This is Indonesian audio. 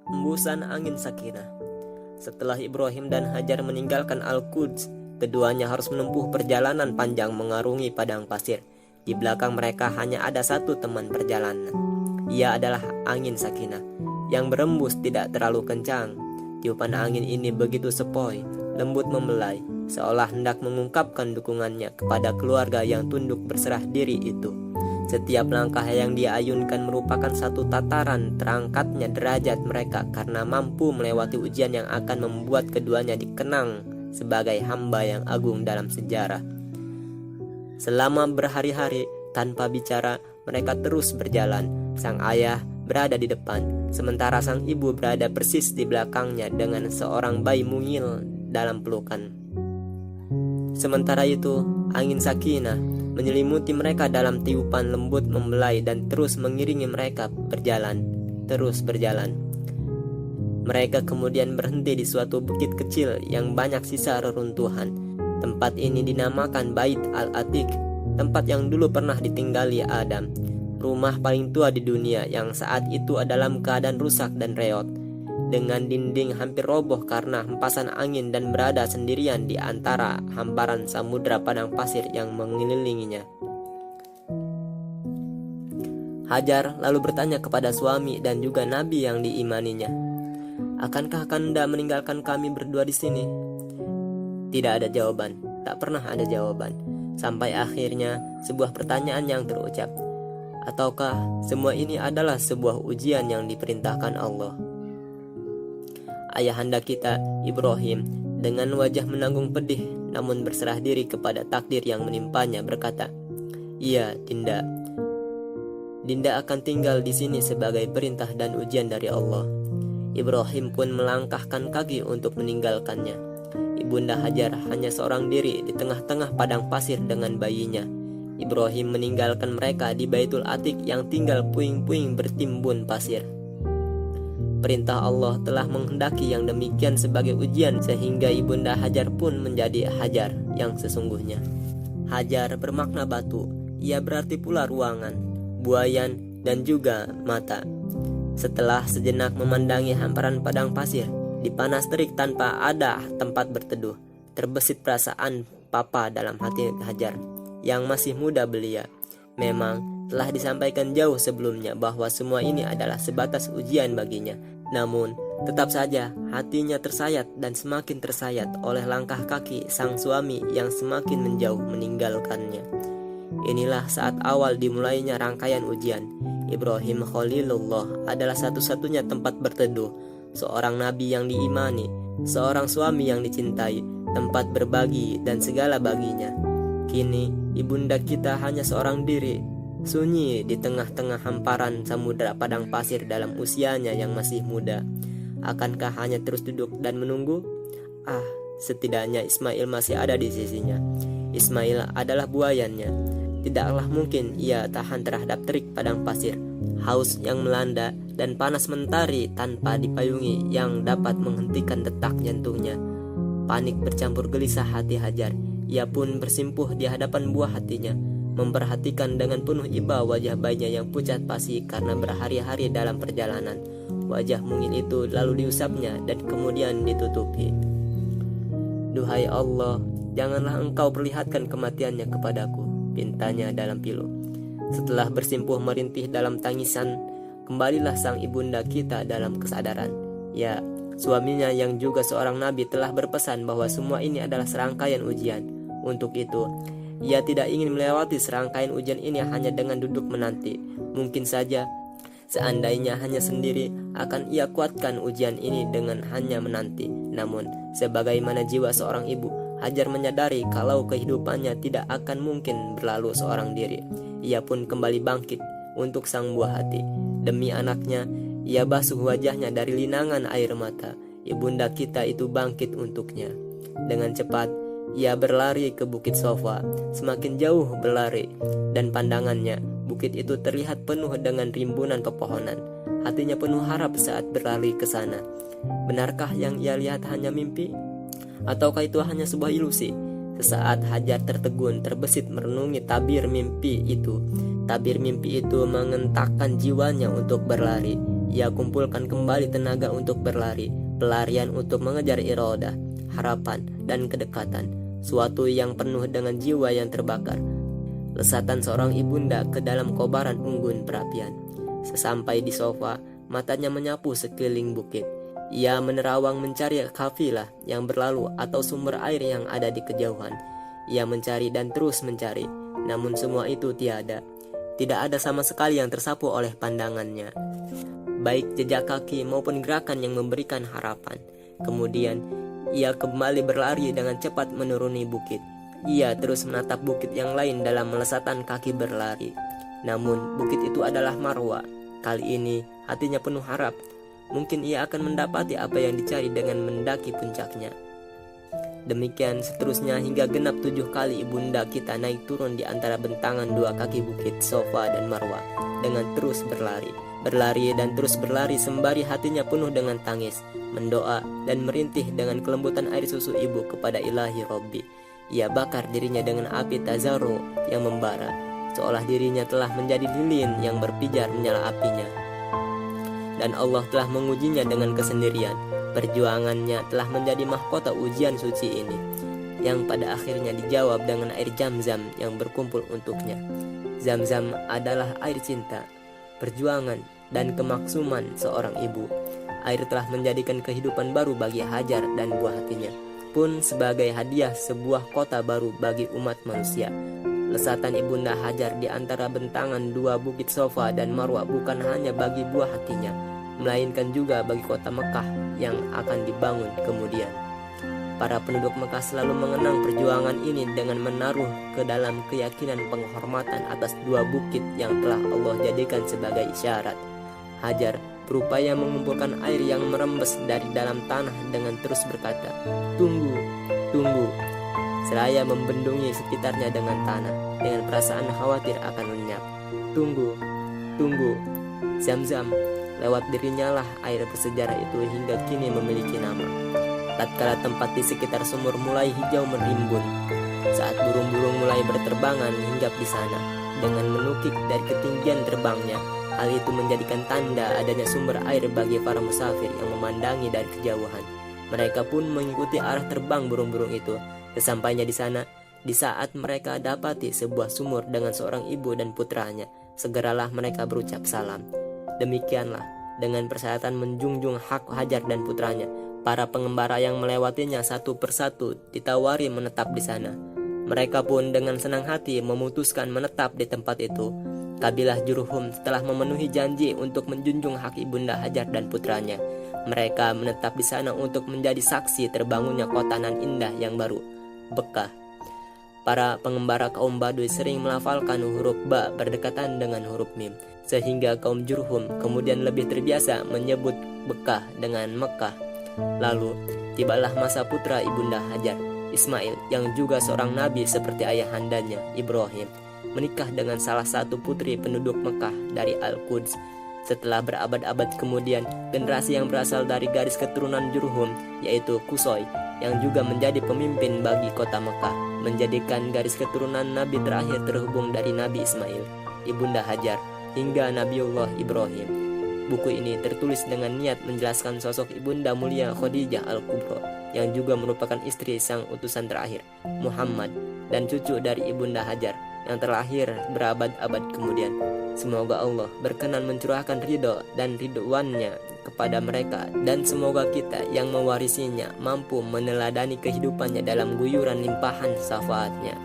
Hembusan angin sakinah. Setelah Ibrahim dan Hajar meninggalkan Al-Quds, keduanya harus menempuh perjalanan panjang mengarungi padang pasir. Di belakang mereka hanya ada satu teman perjalanan. Ia adalah angin sakinah yang berembus tidak terlalu kencang. Tiupan angin ini begitu sepoi, lembut membelai, seolah hendak mengungkapkan dukungannya kepada keluarga yang tunduk berserah diri itu. Setiap langkah yang dia ayunkan merupakan satu tataran terangkatnya derajat mereka karena mampu melewati ujian yang akan membuat keduanya dikenang sebagai hamba yang agung dalam sejarah. Selama berhari-hari tanpa bicara, mereka terus berjalan. Sang ayah berada di depan, sementara sang ibu berada persis di belakangnya dengan seorang bayi mungil dalam pelukan. Sementara itu, angin sakinah menyelimuti mereka dalam tiupan lembut membelai dan terus mengiringi mereka terus berjalan. Mereka kemudian berhenti di suatu bukit kecil yang banyak sisa reruntuhan. Tempat ini dinamakan Bait Al-Atiq, tempat yang dulu pernah ditinggali Adam, rumah paling tua di dunia yang saat itu dalam keadaan rusak dan reot, dengan dinding hampir roboh karena hempasan angin dan berada sendirian di antara hamparan samudra padang pasir yang mengelilinginya. Hajar lalu bertanya kepada suami dan juga nabi yang diimaninya, "Akankah Kanda meninggalkan kami berdua di sini?" Tidak ada jawaban, tak pernah ada jawaban, sampai akhirnya sebuah pertanyaan yang terucap, "Ataukah semua ini adalah sebuah ujian yang diperintahkan Allah?" Ayahanda kita, Ibrahim, dengan wajah menanggung pedih namun berserah diri kepada takdir yang menimpanya berkata, "Iya, Dinda. Dinda akan tinggal di sini sebagai perintah dan ujian dari Allah." Ibrahim pun melangkahkan kaki untuk meninggalkannya. Ibunda Hajar hanya seorang diri di tengah-tengah padang pasir dengan bayinya. Ibrahim meninggalkan mereka di Baitul Atiq yang tinggal puing-puing bertimbun pasir. Perintah Allah telah menghendaki yang demikian sebagai ujian sehingga Ibunda Hajar pun menjadi Hajar yang sesungguhnya. Hajar bermakna batu, ia berarti pula ruangan, buayan, dan juga mata. Setelah sejenak memandangi hamparan padang pasir, dipanas terik tanpa ada tempat berteduh, terbesit perasaan papa dalam hati Hajar yang masih muda belia. Memang telah disampaikan jauh sebelumnya bahwa semua ini adalah sebatas ujian baginya. Namun, tetap saja hatinya tersayat dan semakin tersayat oleh langkah kaki sang suami yang semakin menjauh meninggalkannya. Inilah saat awal dimulainya rangkaian ujian. Ibrahim Khalilullah adalah satu-satunya tempat berteduh, seorang nabi yang diimani, seorang suami yang dicintai, tempat berbagi dan segala baginya. Kini, ibunda kita hanya seorang diri, sunyi di tengah-tengah hamparan samudra padang pasir dalam usianya yang masih muda. Akankah hanya terus duduk dan menunggu? Setidaknya Ismail masih ada di sisinya. Ismail adalah buayannya. Tidaklah mungkin ia tahan terhadap terik padang pasir, haus yang melanda, dan panas mentari tanpa dipayungi yang dapat menghentikan detak jantungnya. Panik bercampur gelisah hati Hajar. Ia pun bersimpuh di hadapan buah hatinya, memperhatikan dengan penuh iba wajah bayinya yang pucat pasi karena berhari-hari dalam perjalanan. Wajah mungil itu lalu diusapnya dan kemudian ditutupi. "Duhai Allah, janganlah engkau perlihatkan kematiannya kepadaku," pintanya dalam pilu. Setelah bersimpuh merintih dalam tangisan, kembalilah sang ibunda kita dalam kesadaran. Ya, suaminya yang juga seorang nabi telah berpesan bahwa semua ini adalah serangkaian ujian. Untuk itu, ia tidak ingin melewati serangkaian ujian ini hanya dengan duduk menanti. Mungkin saja, seandainya hanya sendiri, akan ia kuatkan ujian ini dengan hanya menanti. Namun, sebagaimana jiwa seorang ibu, Hajar menyadari kalau kehidupannya tidak akan mungkin berlalu seorang diri. Ia pun kembali bangkit untuk sang buah hati. Demi anaknya, ia basuh wajahnya dari linangan air mata. Ibunda kita itu bangkit untuknya. Dengan cepat, ia berlari ke Bukit Sofa, semakin jauh berlari, dan pandangannya, bukit itu terlihat penuh dengan rimbunan pepohonan. Hatinya penuh harap saat berlari ke sana. Benarkah yang ia lihat hanya mimpi? Ataukah itu hanya sebuah ilusi? Sesaat Hajar tertegun, terbesit merenungi tabir mimpi itu. Tabir mimpi itu mengentakkan jiwanya untuk berlari. Ia kumpulkan kembali tenaga untuk berlari, pelarian untuk mengejar iradah, harapan, dan kedekatan, suatu yang penuh dengan jiwa yang terbakar. Lesatan seorang ibunda ke dalam kobaran unggun perapian. Sesampai di sofa, matanya menyapu sekeliling bukit. Ia menerawang mencari kafilah yang berlalu atau sumber air yang ada di kejauhan. Ia mencari dan terus mencari, namun semua itu tiada. Tidak ada sama sekali yang tersapu oleh pandangannya, baik jejak kaki maupun gerakan yang memberikan harapan. Kemudian, ia kembali berlari dengan cepat menuruni bukit. Ia terus menatap bukit yang lain dalam melesatkan kaki berlari. Namun, bukit itu adalah Marwa. Kali ini, hatinya penuh harap. Mungkin ia akan mendapati apa yang dicari dengan mendaki puncaknya. Demikian seterusnya hingga genap 7 kali ibunda kita naik turun di antara bentangan 2 kaki bukit Safa dan Marwa dengan terus berlari dan terus berlari sembari hatinya penuh dengan tangis, mendoa dan merintih dengan kelembutan air susu ibu kepada Ilahi Robbi. Ia bakar dirinya dengan api tazarru yang membara, seolah dirinya telah menjadi lilin yang berpijar menyala apinya. Dan Allah telah mengujinya dengan kesendirian. Perjuangannya telah menjadi mahkota ujian suci ini, yang pada akhirnya dijawab dengan air Zam-Zam yang berkumpul untuknya. Zam-Zam adalah air cinta, perjuangan, dan kemaksuman seorang ibu. Air telah menjadikan kehidupan baru bagi Hajar dan buah hatinya, pun sebagai hadiah sebuah kota baru bagi umat manusia. Lesatan ibunda Hajar di antara bentangan 2 bukit Safa dan Marwa bukan hanya bagi buah hatinya, melainkan juga bagi kota Mekah yang akan dibangun kemudian. Para penduduk Mekah selalu mengenang perjuangan ini dengan menaruh ke dalam keyakinan penghormatan atas 2 bukit yang telah Allah jadikan sebagai isyarat. Hajar berupaya mengumpulkan air yang merembes dari dalam tanah dengan terus berkata, "Tunggu, tunggu," seraya membendungi sekitarnya dengan tanah, dengan perasaan khawatir akan lenyap. "Tunggu, tunggu." Zam-Zam, lewat dirinya lah air bersejarah itu hingga kini memiliki nama. Tatkala tempat di sekitar sumur mulai hijau merimbun, saat burung-burung mulai berterbangan hinggap di sana dengan menukik dari ketinggian terbangnya, hal itu menjadikan tanda adanya sumber air bagi para musafir yang memandangi dari kejauhan. Mereka pun mengikuti arah terbang burung-burung itu. Sesampainya di sana, di saat mereka dapati sebuah sumur dengan seorang ibu dan putranya, segeralah mereka berucap salam. Demikianlah, dengan persyaratan menjunjung hak Hajar dan putranya, para pengembara yang melewatinya satu persatu ditawari menetap di sana. Mereka pun dengan senang hati memutuskan menetap di tempat itu. Kabilah Jurhum telah memenuhi janji untuk menjunjung hak ibunda Hajar dan putranya. Mereka menetap di sana untuk menjadi saksi terbangunnya kota nan indah yang baru, Bekah. Para pengembara kaum Baduy sering melafalkan huruf ba berdekatan dengan huruf mim, sehingga kaum Jurhum kemudian lebih terbiasa menyebut Bekah dengan Mekah. Lalu tibalah masa putra ibunda Hajar, Ismail, yang juga seorang nabi seperti ayahandanya Ibrahim, menikah dengan salah satu putri penduduk Mekah dari Al-Quds. Setelah berabad-abad kemudian, generasi yang berasal dari garis keturunan Jurhum, yaitu Kusoy, yang juga menjadi pemimpin bagi kota Mekah, menjadikan garis keturunan Nabi terakhir terhubung dari Nabi Ismail, ibunda Hajar, hingga Nabiullah Ibrahim. Buku ini tertulis dengan niat menjelaskan sosok ibunda mulia Khadijah Al-Kubra, yang juga merupakan istri sang utusan terakhir, Muhammad, dan cucu dari ibunda Hajar, yang terlahir berabad-abad kemudian. Semoga Allah berkenan mencurahkan ridho dan ridwannya kepada mereka, dan semoga kita yang mewarisinya mampu meneladani kehidupannya dalam guyuran limpahan syafaatnya.